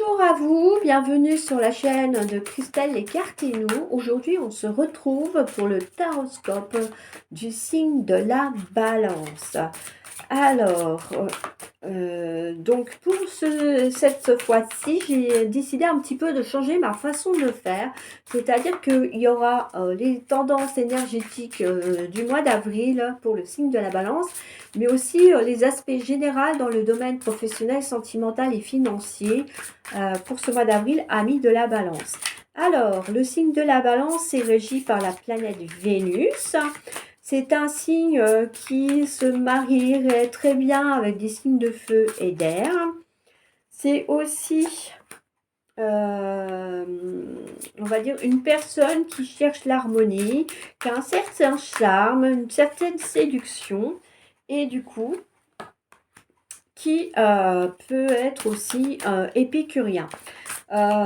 Bonjour à vous, bienvenue sur la chaîne de Christelle et Cartino. Aujourd'hui, on se retrouve pour le taroscope du signe de la Balance. Alors, donc pour cette fois-ci, j'ai décidé un petit peu de changer ma façon de faire. C'est-à-dire qu'il y aura les tendances énergétiques du mois d'avril pour le signe de la Balance, mais aussi les aspects généraux dans le domaine professionnel, sentimental et financier pour ce mois d'avril, amis de la Balance. Alors, le signe de la Balance est régi par la planète Vénus. C'est un signe qui se marierait très bien avec des signes de feu et d'air. C'est aussi, on va dire, une personne qui cherche l'harmonie, qui a un certain charme, une certaine séduction, et du coup, qui peut être aussi épicurien. La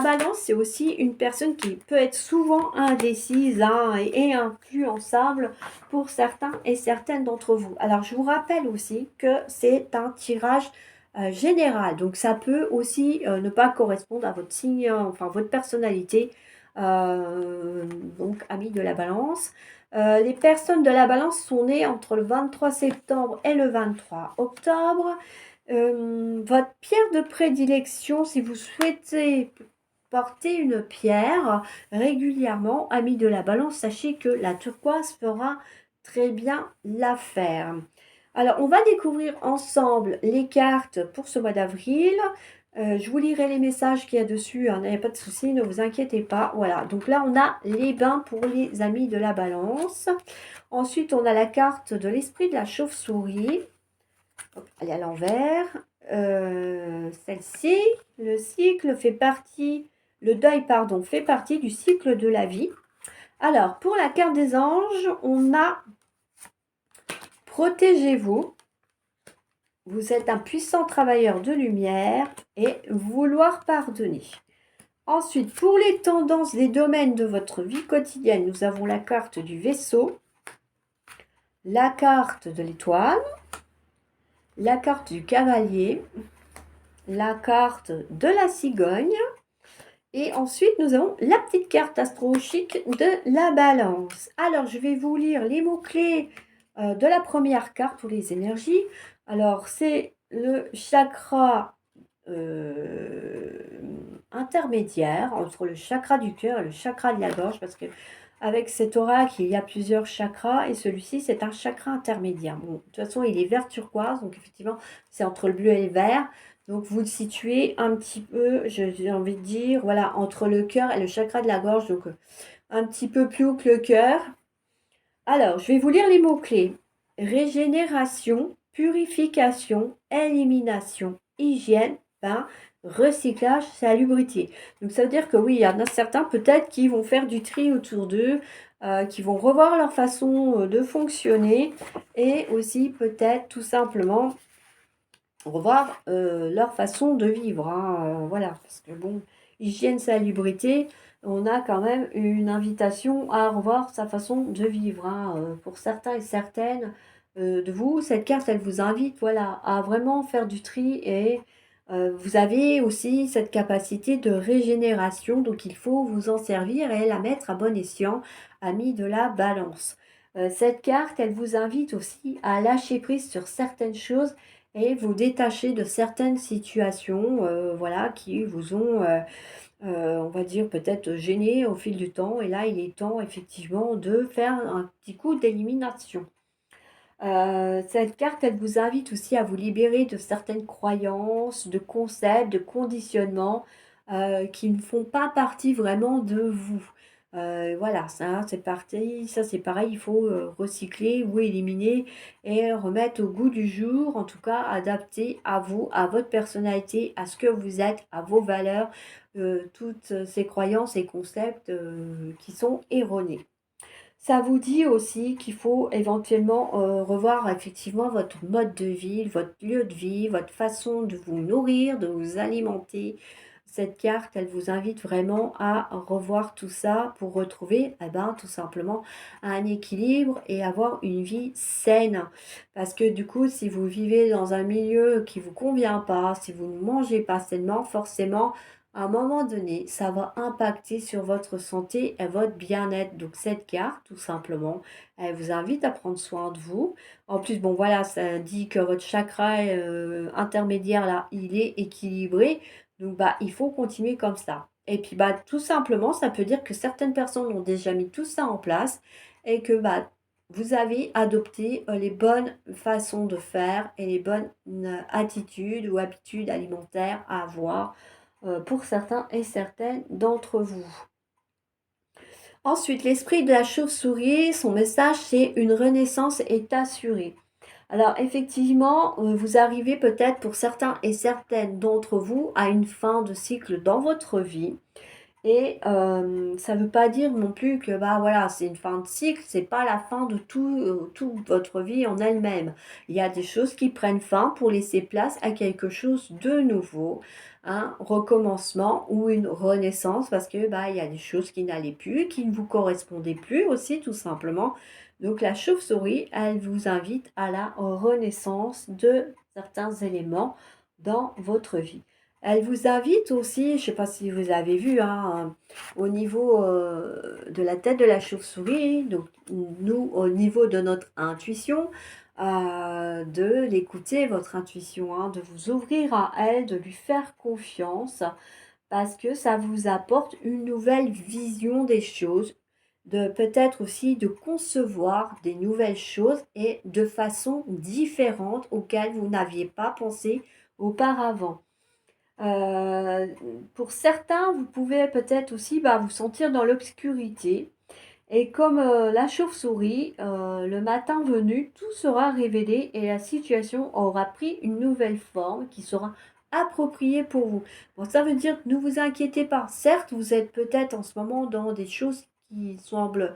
balance, c'est aussi une personne qui peut être souvent indécise et influençable pour certains et certaines d'entre vous. Alors, je vous rappelle aussi que c'est un tirage général. Donc, ça peut aussi ne pas correspondre à votre signe, enfin, votre personnalité. Donc, amis de la balance. Les personnes de la balance sont nées entre le 23 septembre et le 23 octobre. Votre pierre de prédilection, si vous souhaitez porter une pierre régulièrement, amis de la balance, sachez que la turquoise fera très bien l'affaire. Alors, on va découvrir ensemble les cartes pour ce mois d'avril. Je vous lirai les messages qu'il y a dessus, hein, n'avez pas de souci, ne vous inquiétez pas. Voilà, donc là, on a les bains pour les amis de la balance. Ensuite, on a la carte de l'esprit de la chauve-souris. Elle est à l'envers. Celle-ci, le cycle fait partie, le deuil, pardon, fait partie du cycle de la vie. Alors, pour la carte des anges, on a protégez-vous. Vous êtes un puissant travailleur de lumière et vouloir pardonner. Ensuite, pour les tendances des domaines de votre vie quotidienne, nous avons la carte du vaisseau, la carte de l'étoile, la carte du cavalier, la carte de la cigogne. Et ensuite, nous avons la petite carte astrologique de la balance. Alors, je vais vous lire les mots-clés de la première carte pour les énergies. Alors, c'est le chakra intermédiaire entre le chakra du cœur et le chakra de la gorge, parce que avec cet oracle, il y a plusieurs chakras et celui-ci, c'est un chakra intermédiaire. Bon, de toute façon, il est vert turquoise, donc effectivement, c'est entre le bleu et le vert. Donc, vous le situez un petit peu, j'ai envie de dire, voilà, entre le cœur et le chakra de la gorge, donc un petit peu plus haut que le cœur. Alors, je vais vous lire les mots-clés. Régénération, purification, élimination, hygiène, bain, recyclage, salubrité. Donc, ça veut dire que oui, il y en a certains peut-être qui vont faire du tri autour d'eux, qui vont revoir leur façon de fonctionner et aussi peut-être tout simplement revoir leur façon de vivre. Voilà, parce que bon, hygiène, salubrité, on a quand même une invitation à revoir sa façon de vivre. Pour certains et certaines de vous, cette carte, elle vous invite voilà, à vraiment faire du tri et vous avez aussi cette capacité de régénération, donc il faut vous en servir et la mettre à bon escient, amis de la balance. Cette carte, elle vous invite aussi à lâcher prise sur certaines choses et vous détacher de certaines situations voilà, qui vous ont, on va dire, peut-être gêné au fil du temps. Et là, il est temps effectivement de faire un petit coup d'élimination. Cette carte, elle vous invite aussi à vous libérer de certaines croyances, de concepts, de conditionnements qui ne font pas partie vraiment de vous. Voilà, ça c'est parti, ça c'est pareil, il faut recycler ou éliminer et remettre au goût du jour, en tout cas adapter à vous, à votre personnalité, à ce que vous êtes, à vos valeurs, toutes ces croyances et concepts qui sont erronés. Ça vous dit aussi qu'il faut éventuellement revoir effectivement votre mode de vie, votre lieu de vie, votre façon de vous nourrir, de vous alimenter. cette carte, elle vous invite vraiment à revoir tout ça pour retrouver, eh ben, tout simplement un équilibre et avoir une vie saine. Parce que du coup, si vous vivez dans un milieu qui vous convient pas, si vous ne mangez pas sainement, forcément, à un moment donné, ça va impacter sur votre santé et votre bien-être. Donc cette carte, tout simplement, elle vous invite à prendre soin de vous. En plus, bon voilà, ça dit que votre chakra intermédiaire là, il est équilibré. Donc bah, il faut continuer comme ça. Et puis bah, tout simplement, ça peut dire que certaines personnes ont déjà mis tout ça en place et que bah, vous avez adopté les bonnes façons de faire et les bonnes attitudes ou habitudes alimentaires à avoir pour certains et certaines d'entre vous. Ensuite, l'esprit de la chauve-souris, son message, c'est une renaissance est assurée. Alors effectivement, vous arrivez peut-être pour certains et certaines d'entre vous à une fin de cycle dans votre vie. Et ça ne veut pas dire non plus que bah voilà, c'est une fin de cycle, c'est pas la fin de toute votre vie en elle-même. Il y a des choses qui prennent fin pour laisser place à quelque chose de nouveau, un recommencement ou une renaissance parce que bah il y a des choses qui n'allaient plus, qui ne vous correspondaient plus aussi tout simplement. Donc la chauve-souris, elle vous invite à la renaissance de certains éléments dans votre vie. Elle vous invite aussi, je ne sais pas si vous avez vu, hein, au niveau de la tête de la chauve-souris, donc nous, au niveau de notre intuition, de l'écouter, votre intuition, hein, de vous ouvrir à elle, de lui faire confiance, parce que ça vous apporte une nouvelle vision des choses, de peut-être aussi de concevoir des nouvelles choses et de façon différente auxquelles vous n'aviez pas pensé auparavant. Heu, pour certains, vous pouvez peut-être aussi, bah, vous sentir dans l'obscurité et comme, la chauve-souris, le matin venu, tout sera révélé et la situation aura pris une nouvelle forme qui sera appropriée pour vous. Bon, ça veut dire ne vous inquiétez pas. Certes, vous êtes peut-être en ce moment dans des choses qui semblent,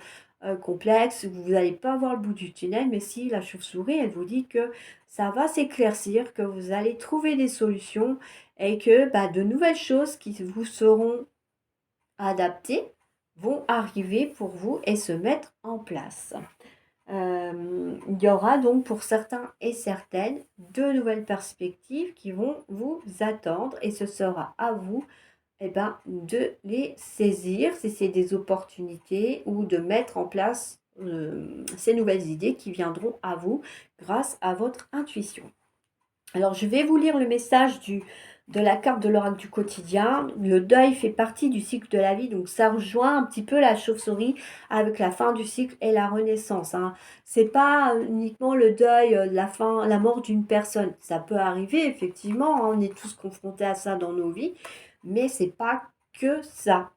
complexes, vous n'allez pas voir le bout du tunnel, mais si la chauve-souris, elle vous dit que ça va s'éclaircir, que vous allez trouver des solutions et que, bah, de nouvelles choses qui vous seront adaptées vont arriver pour vous et se mettre en place. Il y aura donc pour certains et certaines de nouvelles perspectives qui vont vous attendre et ce sera à vous eh ben, de les saisir si c'est des opportunités ou de mettre en place ces nouvelles idées qui viendront à vous grâce à votre intuition. Alors, je vais vous lire le message de la carte de l'oracle du quotidien. Le deuil fait partie du cycle de la vie, donc ça rejoint un petit peu la chauve-souris avec la fin du cycle et la renaissance, hein. C'est pas uniquement le deuil, la fin, la mort d'une personne. Ça peut arriver, effectivement, hein, on est tous confrontés à ça dans nos vies, mais c'est pas que ça.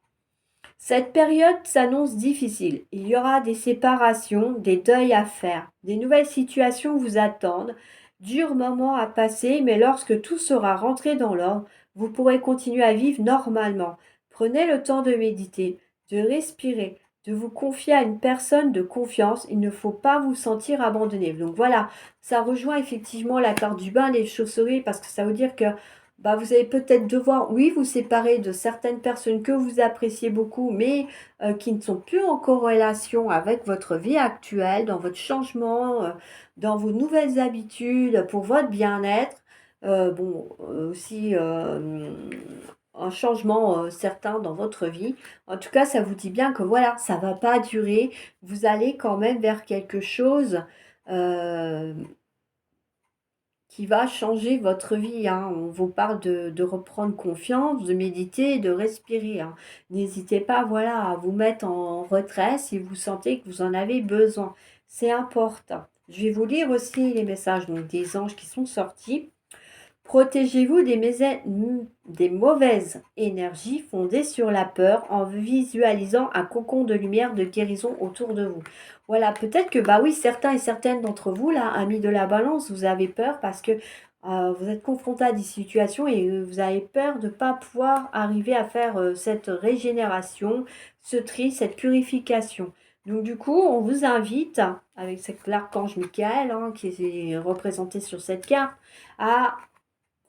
Cette période s'annonce difficile. Il y aura des séparations, des deuils à faire. Des nouvelles situations vous attendent. Durs moments à passer, mais lorsque tout sera rentré dans l'ordre, vous pourrez continuer à vivre normalement. Prenez le temps de méditer, de respirer, de vous confier à une personne de confiance. Il ne faut pas vous sentir abandonné. Donc voilà, ça rejoint effectivement la carte du bain des chauves-souris parce que ça veut dire que bah, vous allez peut-être devoir, oui, vous séparer de certaines personnes que vous appréciez beaucoup, mais qui ne sont plus en corrélation avec votre vie actuelle, dans votre changement, dans vos nouvelles habitudes, pour votre bien-être. Bon, aussi un changement certain dans votre vie. En tout cas, ça vous dit bien que voilà, ça va pas durer. Vous allez quand même vers quelque chose. euh, qui va changer votre vie, hein. On vous parle de reprendre confiance, de méditer et de respirer, hein. N'hésitez pas, voilà, à vous mettre en retrait si vous sentez que vous en avez besoin. C'est important. Je vais vous lire aussi les messages donc, des anges qui sont sortis. Protégez-vous des mauvaises énergies fondées sur la peur en visualisant un cocon de lumière de guérison autour de vous. Voilà, peut-être que, bah oui, certains et certaines d'entre vous, là, amis de la balance, vous avez peur parce que vous êtes confrontés à des situations et vous avez peur de ne pas pouvoir arriver à faire cette régénération, ce tri, cette purification. Donc du coup, on vous invite, avec l'archange Michael, hein, qui est représenté sur cette carte, à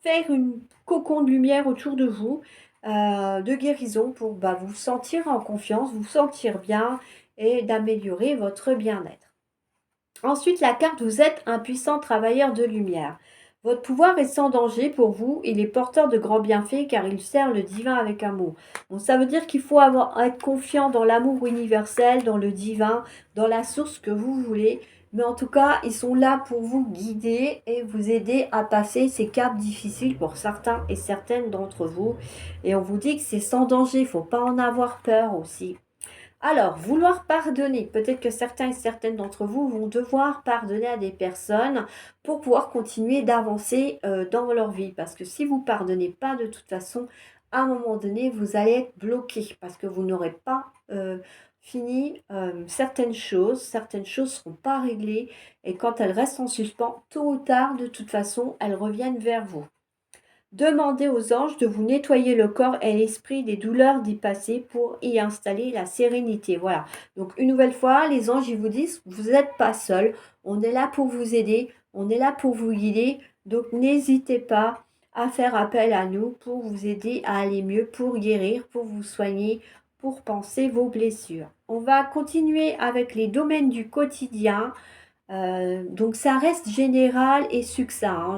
faire une cocon de lumière autour de vous de guérison pour bah, vous sentir en confiance, vous sentir bien et d'améliorer votre bien-être. Ensuite, la carte, vous êtes un puissant travailleur de lumière. Votre pouvoir est sans danger pour vous, il est porteur de grands bienfaits car il sert le divin avec amour. Donc ça veut dire qu'il faut être confiant dans l'amour universel, dans le divin, dans la source que vous voulez. Mais en tout cas, ils sont là pour vous guider et vous aider à passer ces caps difficiles pour certains et certaines d'entre vous. Et on vous dit que c'est sans danger, il ne faut pas en avoir peur aussi. Alors, vouloir pardonner. Peut-être que certains et certaines d'entre vous vont devoir pardonner à des personnes pour pouvoir continuer d'avancer dans leur vie. Parce que si vous ne pardonnez pas, de toute façon, à un moment donné, vous allez être bloqué parce que vous n'aurez pas fini certaines choses. Certaines choses ne seront pas réglées et quand elles restent en suspens, tôt ou tard, de toute façon, elles reviennent vers vous. Demandez aux anges de vous nettoyer le corps et l'esprit des douleurs d'y passer pour y installer la sérénité. Voilà. Donc une nouvelle fois, les anges, ils vous disent, vous n'êtes pas seul. On est là pour vous aider. On est là pour vous guider. Donc n'hésitez pas à faire appel à nous pour vous aider à aller mieux, pour guérir, pour vous soigner, pour penser vos blessures. On va continuer avec les domaines du quotidien. Donc ça reste général et succinct, hein.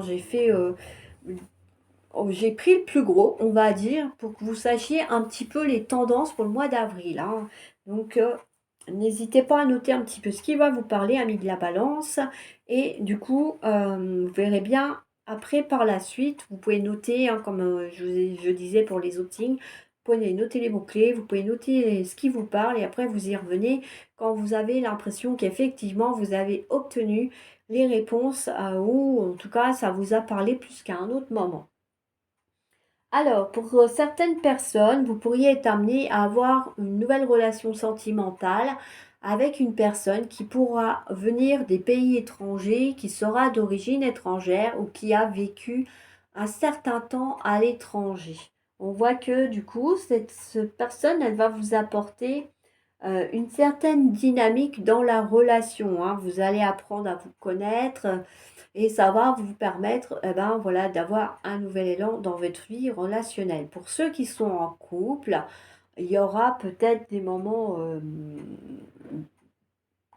J'ai pris le plus gros, on va dire, pour que vous sachiez un petit peu les tendances pour le mois d'avril, hein. Donc, n'hésitez pas à noter un petit peu ce qui va vous parler, ami de la balance. Et du coup, vous verrez bien après par la suite, vous pouvez noter, hein, comme je disais pour les autres signes, vous pouvez noter les mots-clés, vous pouvez noter ce qui vous parle et après vous y revenez quand vous avez l'impression qu'effectivement vous avez obtenu les réponses ou en tout cas ça vous a parlé plus qu'à un autre moment. Alors, pour certaines personnes, vous pourriez être amené à avoir une nouvelle relation sentimentale avec une personne qui pourra venir des pays étrangers, qui sera d'origine étrangère ou qui a vécu un certain temps à l'étranger. On voit que du coup, cette personne, elle va vous apporter une certaine dynamique dans la relation, hein. Vous allez apprendre à vous connaître et ça va vous permettre ben, voilà, d'avoir un nouvel élan dans votre vie relationnelle. Pour ceux qui sont en couple, il y aura peut-être des moments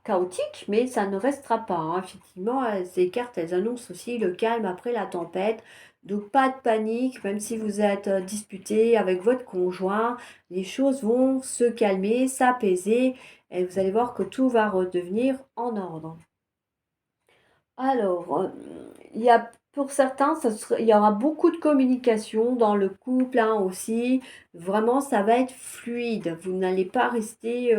chaotiques, mais ça ne restera pas, hein. Effectivement, ces cartes, elles annoncent aussi le calme après la tempête. Donc pas de panique, même si vous êtes disputé avec votre conjoint, les choses vont se calmer, s'apaiser, et vous allez voir que tout va redevenir en ordre. Alors, il y a pour certains, il y aura beaucoup de communication dans le couple, hein, aussi. Vraiment, ça va être fluide. Vous n'allez pas rester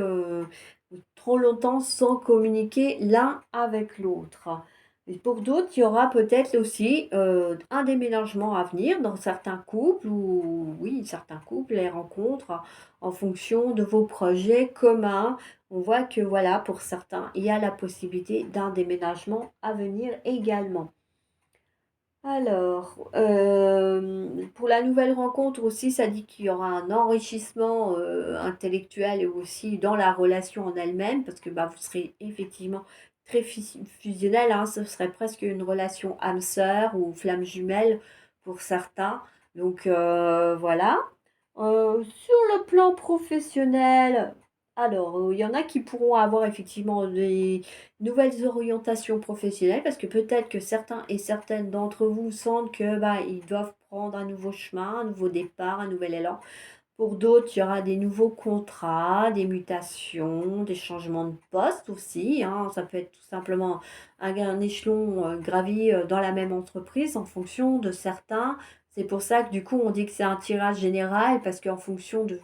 trop longtemps sans communiquer l'un avec l'autre. Et pour d'autres, il y aura peut-être aussi un déménagement à venir dans certains couples, ou oui, certains couples, les rencontres en fonction de vos projets communs. On voit que voilà, pour certains, il y a la possibilité d'un déménagement à venir également. Alors, pour la nouvelle rencontre aussi, ça dit qu'il y aura un enrichissement intellectuel et aussi dans la relation en elle-même, parce que bah, vous serez effectivement très fusionnel, hein, ce serait presque une relation âme-sœur ou flamme jumelle pour certains. Donc voilà. Sur le plan professionnel, alors, il y en a qui pourront avoir effectivement des nouvelles orientations professionnelles parce que peut-être que certains et certaines d'entre vous sentent que bah, ils doivent prendre un nouveau chemin, un nouveau départ, un nouvel élan. Pour d'autres, il y aura des nouveaux contrats, des mutations, des changements de poste aussi, hein. Ça peut être tout simplement un échelon gravi dans la même entreprise en fonction de certains. C'est pour ça que du coup, on dit que c'est un tirage général parce qu'en fonction de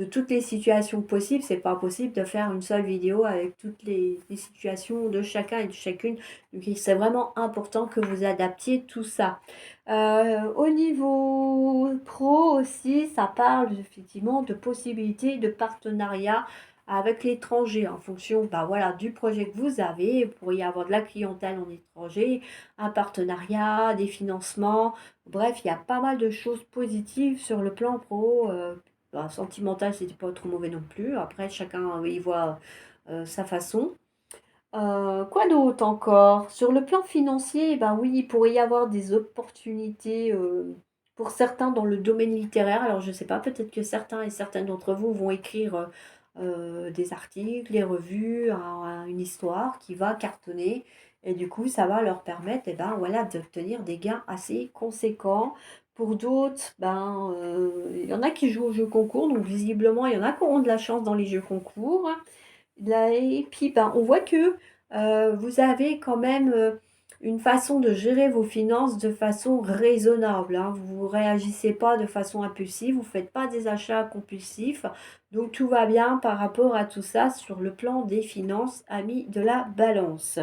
toutes les situations possibles, c'est pas possible de faire une seule vidéo avec toutes les situations de chacun et de chacune. Donc, c'est vraiment important que vous adaptiez tout ça. Au niveau pro aussi, ça parle effectivement de possibilités de partenariat avec l'étranger en fonction bah, voilà, du projet que vous avez. Vous pourriez avoir de la clientèle en étranger, un partenariat, des financements. Bref, il y a pas mal de choses positives sur le plan pro. Bah, sentimental, c'était pas trop mauvais non plus. Après, chacun y voit sa façon. Quoi d'autre encore? Sur le plan financier, ben oui, il pourrait y avoir des opportunités pour certains dans le domaine littéraire. Alors je ne sais pas, peut-être que certains et certaines d'entre vous vont écrire des articles, des revues, une histoire qui va cartonner. Et du coup, ça va leur permettre voilà, d'obtenir des gains assez conséquents. Pour d'autres, il y en a qui jouent aux jeux concours, donc visiblement, il y en a qui auront de la chance dans les jeux concours. Là, et puis, on voit que vous avez quand même une façon de gérer vos finances de façon raisonnable, hein. Vous ne réagissez pas de façon impulsive, vous ne faites pas des achats compulsifs. Donc, tout va bien par rapport à tout ça sur le plan des finances, amis de la balance.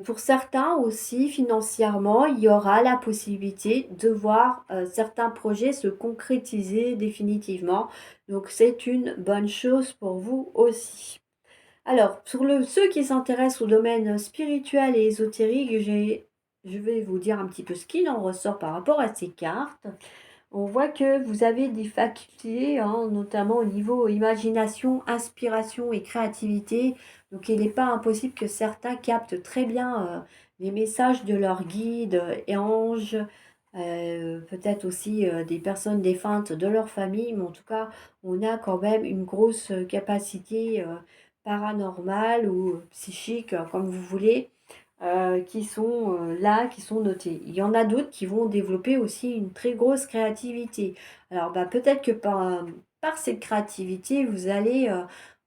Pour certains aussi, financièrement, il y aura la possibilité de voir certains projets se concrétiser définitivement. Donc, c'est une bonne chose pour vous aussi. Alors, ceux qui s'intéressent au domaine spirituel et ésotérique, je vais vous dire un petit peu ce qu'il en ressort par rapport à ces cartes. On voit que vous avez des facultés, hein, notamment au niveau imagination, inspiration et créativité. Donc, il n'est pas impossible que certains captent très bien les messages de leurs guides et anges, peut-être aussi des personnes défuntes de leur famille. Mais en tout cas, on a quand même une grosse capacité paranormale ou psychique, comme vous voulez, qui sont là, qui sont notés. Il y en a d'autres qui vont développer aussi une très grosse créativité. Alors peut-être que par cette créativité, vous allez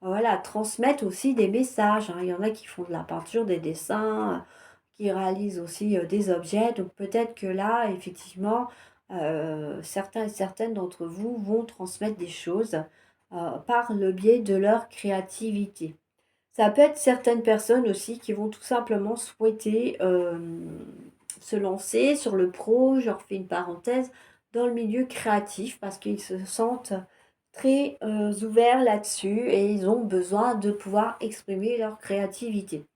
voilà, transmettre aussi des messages, hein. Il y en a qui font de la peinture, des dessins, qui réalisent aussi des objets. Donc peut-être que là, effectivement, certains et certaines d'entre vous vont transmettre des choses par le biais de leur créativité. Ça peut être certaines personnes aussi qui vont tout simplement souhaiter se lancer sur le pro, je refais une parenthèse, dans le milieu créatif parce qu'ils se sentent très ouverts là-dessus et ils ont besoin de pouvoir exprimer leur créativité.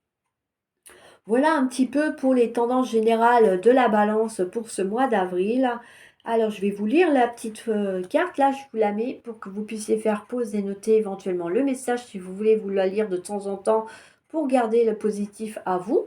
Voilà un petit peu pour les tendances générales de la balance pour ce mois d'avril. Alors, je vais vous lire la petite carte. Là, je vous la mets pour que vous puissiez faire pause et noter éventuellement le message si vous voulez vous la lire de temps en temps pour garder le positif à vous.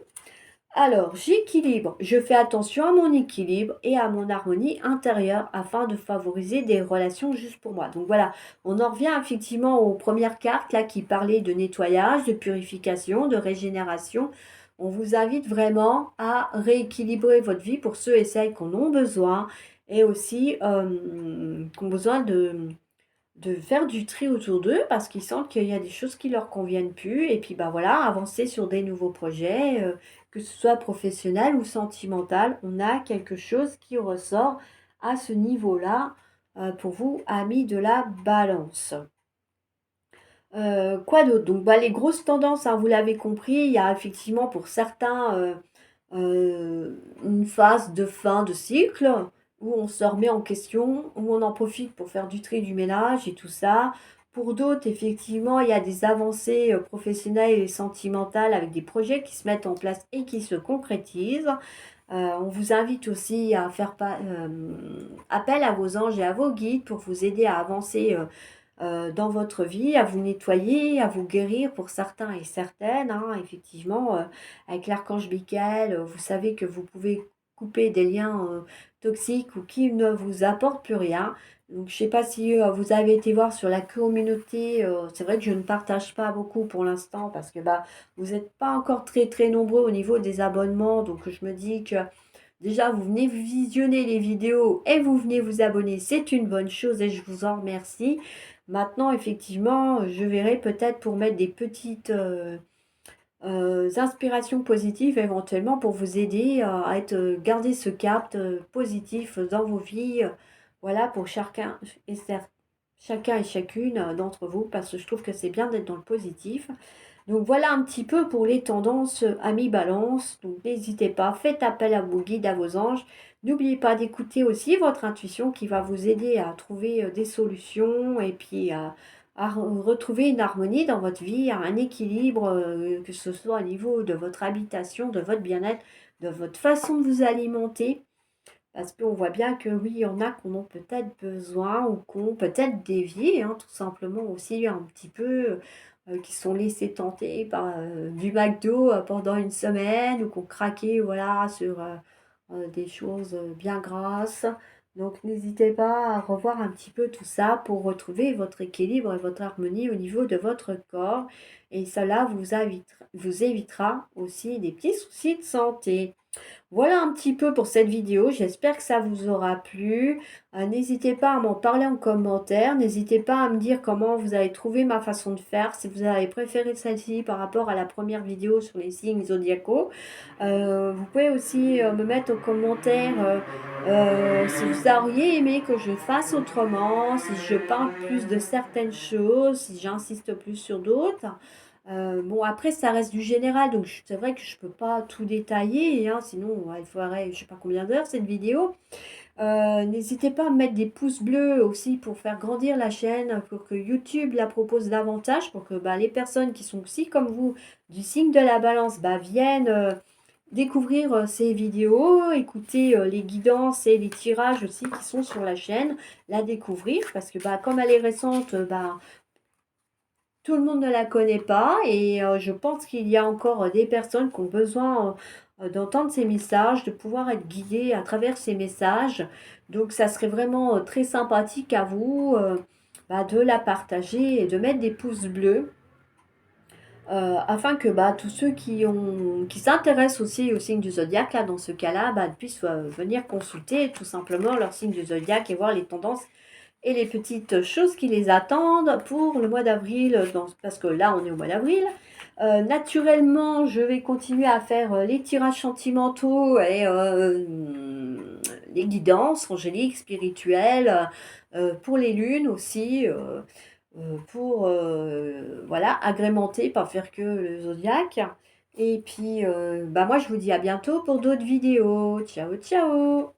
Alors, j'équilibre. Je fais attention à mon équilibre et à mon harmonie intérieure afin de favoriser des relations juste pour moi. Donc voilà, on en revient effectivement aux premières cartes là qui parlaient de nettoyage, de purification, de régénération. On vous invite vraiment à rééquilibrer votre vie pour ceux et celles qui en ont besoin et aussi qui ont besoin de faire du tri autour d'eux parce qu'ils sentent qu'il y a des choses qui leur conviennent plus et puis voilà, avancer sur des nouveaux projets, que ce soit professionnel ou sentimental, on a quelque chose qui ressort à ce niveau-là pour vous, amis de la balance. Quoi d'autre? Donc les grosses tendances, hein, vous l'avez compris, il y a effectivement pour certains une phase de fin de cycle où on se remet en question, où on en profite pour faire du tri, du ménage et tout ça. Pour d'autres, effectivement, il y a des avancées professionnelles et sentimentales avec des projets qui se mettent en place et qui se concrétisent. On vous invite aussi à faire appel à vos anges et à vos guides pour vous aider à avancer dans votre vie, à vous nettoyer, à vous guérir pour certains et certaines, hein. Effectivement, avec l'archange Michael, vous savez que vous pouvez couper des liens toxiques ou qui ne vous apportent plus rien. Donc, je ne sais pas si vous avez été voir sur la communauté. C'est vrai que je ne partage pas beaucoup pour l'instant parce que vous n'êtes pas encore très très nombreux au niveau des abonnements. Donc, je me dis que déjà, vous venez visionner les vidéos et vous venez vous abonner. C'est une bonne chose et je vous en remercie. Maintenant, effectivement, je verrai peut-être pour mettre des petites inspirations positives éventuellement pour vous aider à être, garder ce cap positif dans vos vies. Voilà, pour chacun et chacune d'entre vous, parce que je trouve que c'est bien d'être dans le positif. Donc voilà un petit peu pour les tendances amis balance. Donc n'hésitez pas, faites appel à vos guides, à vos anges. N'oubliez pas d'écouter aussi votre intuition qui va vous aider à trouver des solutions et puis à retrouver une harmonie dans votre vie, à un équilibre, que ce soit au niveau de votre habitation, de votre bien-être, de votre façon de vous alimenter. Parce qu'on voit bien que oui, il y en a qu'on a peut-être besoin ou qu'on peut-être dévié, hein, tout simplement aussi un petit peu, qui sont laissés tenter par du McDo pendant une semaine ou qu'on craqué voilà, sur des choses bien grasses. Donc n'hésitez pas à revoir un petit peu tout ça pour retrouver votre équilibre et votre harmonie au niveau de votre corps. Et cela vous évitera aussi des petits soucis de santé. Voilà un petit peu pour cette vidéo, j'espère que ça vous aura plu. N'hésitez pas à m'en parler en commentaire, n'hésitez pas à me dire comment vous avez trouvé ma façon de faire, si vous avez préféré celle-ci par rapport à la première vidéo sur les signes zodiacaux. Vous pouvez aussi me mettre en commentaire si vous auriez aimé que je fasse autrement, si je parle plus de certaines choses, si j'insiste plus sur d'autres. Bon, après, ça reste du général, donc c'est vrai que je peux pas tout détailler, hein, sinon il faudrait je sais pas combien d'heures cette vidéo. N'hésitez pas à mettre des pouces bleus aussi pour faire grandir la chaîne, pour que YouTube la propose davantage, pour que bah, les personnes qui sont aussi comme vous du signe de la balance bah, viennent découvrir ces vidéos, écouter les guidances et les tirages aussi qui sont sur la chaîne, la découvrir, parce que bah, comme elle est récente, bah, tout le monde ne la connaît pas et je pense qu'il y a encore des personnes qui ont besoin d'entendre ces messages, de pouvoir être guidées à travers ces messages. Donc ça serait vraiment très sympathique à vous bah, de la partager et de mettre des pouces bleus afin que bah, tous ceux qui s'intéressent aussi au signe du zodiaque, là, dans ce cas-là, bah, puissent venir consulter tout simplement leur signe du zodiaque et voir les tendances et les petites choses qui les attendent pour le mois d'avril, parce que là, on est au mois d'avril. Naturellement, je vais continuer à faire les tirages sentimentaux et les guidances angéliques, spirituelles, pour les lunes aussi, pour voilà, agrémenter, pas faire que le zodiaque. Et puis, bah moi, je vous dis à bientôt pour d'autres vidéos. Ciao, ciao!